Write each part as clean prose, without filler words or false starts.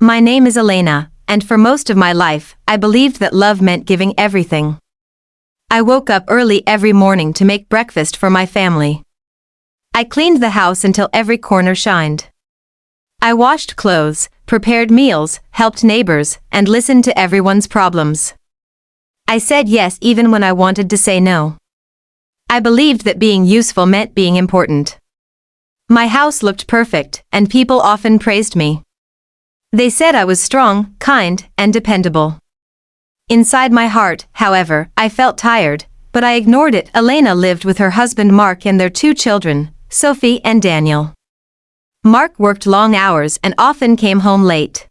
My name is Elena, and for most of my life, I believed that love meant giving everything. I woke up early every morning to make breakfast for my family. I cleaned the house until every corner shined. I washed clothes, prepared meals, helped neighbors, and listened to everyone's problems. I said yes even when I wanted to say no. I believed that being useful meant being important. My house looked perfect, and people often praised me. They said I was strong, kind, and dependable. Inside my heart, however, I felt tired, but I ignored it. Elena lived with her husband Mark and their two children, Sophie and Daniel. Mark worked long hours and often came home late.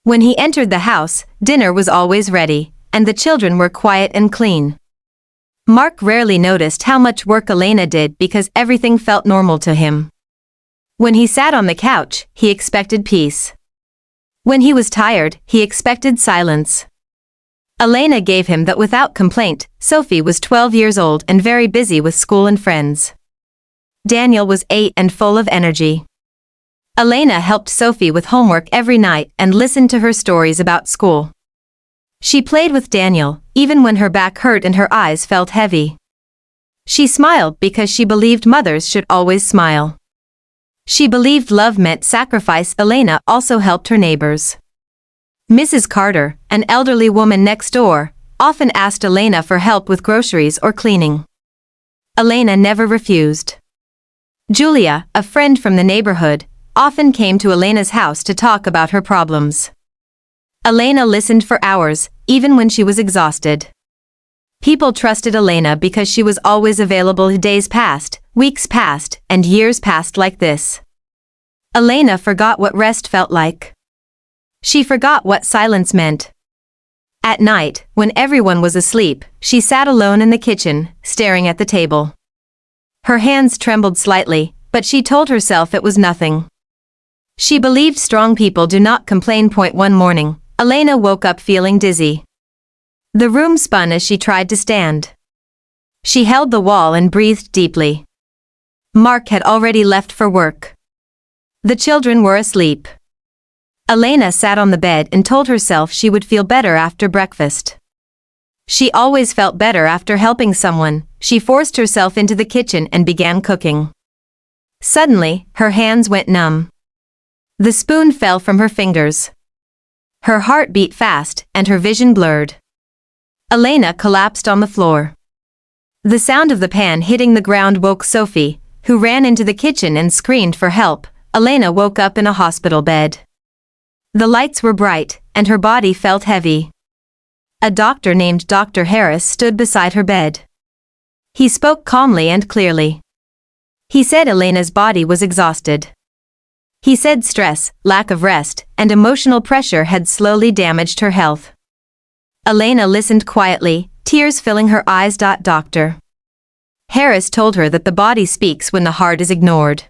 When he entered the house, dinner was always ready, and the children were quiet and clean. Mark rarely noticed how much work Elena did because everything felt normal to him. When he sat on the couch, he expected peace. When he was tired, he expected silence. Elena gave him that without complaint. Sophie was 12 years old and very busy with school and friends. Daniel was 8 and full of energy. Elena helped Sophie with homework every night and listened to her stories about school. She played with Daniel, even when her back hurt and her eyes felt heavy. She smiled because she believed mothers should always smile. She believed love meant sacrifice. Elena also helped her neighbors. Mrs. Carter, an elderly woman next door, often asked Elena for help with groceries or cleaning. Elena never refused. Julia, a friend from the neighborhood, often came to Elena's house to talk about her problems. Elena listened for hours, even when she was exhausted. People trusted Elena because she was always available. Days passed, weeks passed, and years passed like this. Elena forgot what rest felt like. She forgot what silence meant. At night, when everyone was asleep, she sat alone in the kitchen, staring at the table. Her hands trembled slightly, but she told herself it was nothing. She believed strong people do not complain. One morning, Elena woke up feeling dizzy. The room spun as she tried to stand. She held the wall and breathed deeply. Mark had already left for work. The children were asleep. Elena sat on the bed and told herself she would feel better after breakfast. She always felt better after helping someone. She forced herself into the kitchen and began cooking. Suddenly, her hands went numb. The spoon fell from her fingers. Her heart beat fast, and her vision blurred. Elena collapsed on the floor. The sound of the pan hitting the ground woke Sophie, who ran into the kitchen and screamed for help. Elena woke up in a hospital bed. The lights were bright, and her body felt heavy. A doctor named Dr. Harris stood beside her bed. He spoke calmly and clearly. He said Elena's body was exhausted. He said stress, lack of rest, and emotional pressure had slowly damaged her health. Elena listened quietly, tears filling her eyes. Dr. Harris told her that the body speaks when the heart is ignored.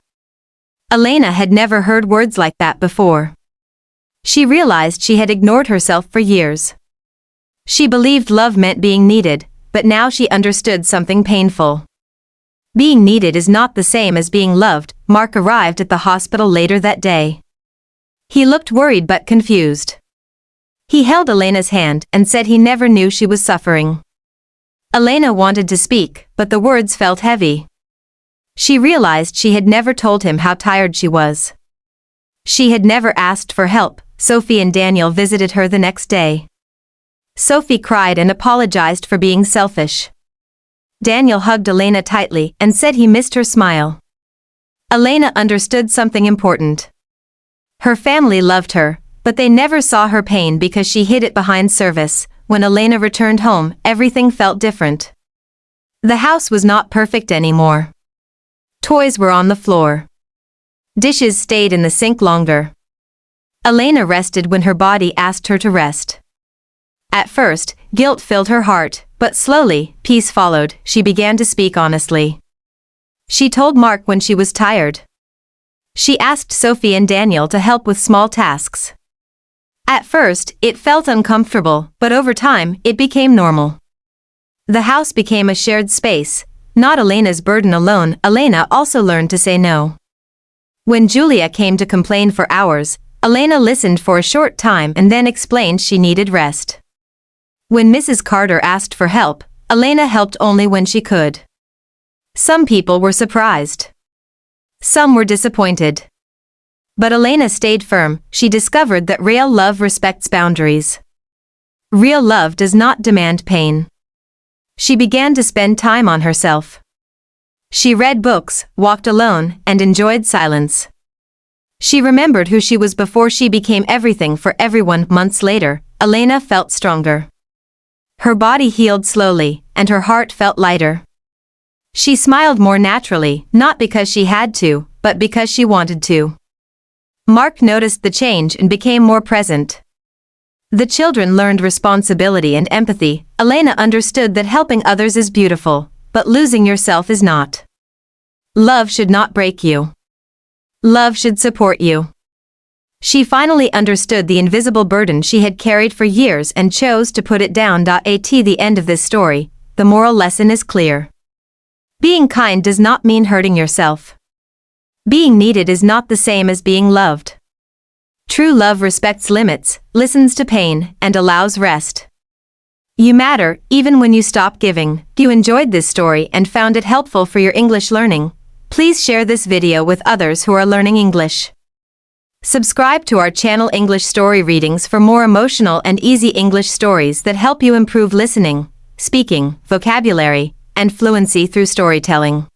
Elena had never heard words like that before. She realized she had ignored herself for years. She believed love meant being needed, but now she understood something painful. Being needed is not the same as being loved. Mark arrived at the hospital later that day. He looked worried but confused. He held Elena's hand and said he never knew she was suffering. Elena wanted to speak, but the words felt heavy. She realized she had never told him how tired she was. She had never asked for help. Sophie and Daniel visited her the next day. Sophie cried and apologized for being selfish. Daniel hugged Elena tightly and said he missed her smile. Elena understood something important. Her family loved her, but they never saw her pain because she hid it behind service. When Elena returned home, everything felt different. The house was not perfect anymore. Toys were on the floor. Dishes stayed in the sink longer. Elena rested when her body asked her to rest. At first, guilt filled her heart, but slowly, peace followed. She began to speak honestly. She told Mark when she was tired. She asked Sophie and Daniel to help with small tasks. At first, it felt uncomfortable, but over time, it became normal. The house became a shared space, not Elena's burden alone. Elena also learned to say no. When Julia came to complain for hours, Elena listened for a short time and then explained she needed rest. When Mrs. Carter asked for help, Elena helped only when she could. Some people were surprised. Some were disappointed. But Elena stayed firm. She discovered that real love respects boundaries. Real love does not demand pain. She began to spend time on herself. She read books, walked alone, and enjoyed silence. She remembered who she was before she became everything for everyone. Months later, Elena felt stronger. Her body healed slowly, and her heart felt lighter. She smiled more naturally, not because she had to, but because she wanted to. Mark noticed the change and became more present. The children learned responsibility and empathy. Elena understood that helping others is beautiful, but losing yourself is not. Love should not break you. Love should support you. She finally understood the invisible burden she had carried for years and chose to put it down. At the end of this story, the moral lesson is clear. Being kind does not mean hurting yourself. Being needed is not the same as being loved. True love respects limits, listens to pain, and allows rest. You matter, even when you stop giving. If you enjoyed this story and found it helpful for your English learning, please share this video with others who are learning English. Subscribe to our channel English Story Readings for more emotional and easy English stories that help you improve listening, speaking, vocabulary, and fluency through storytelling.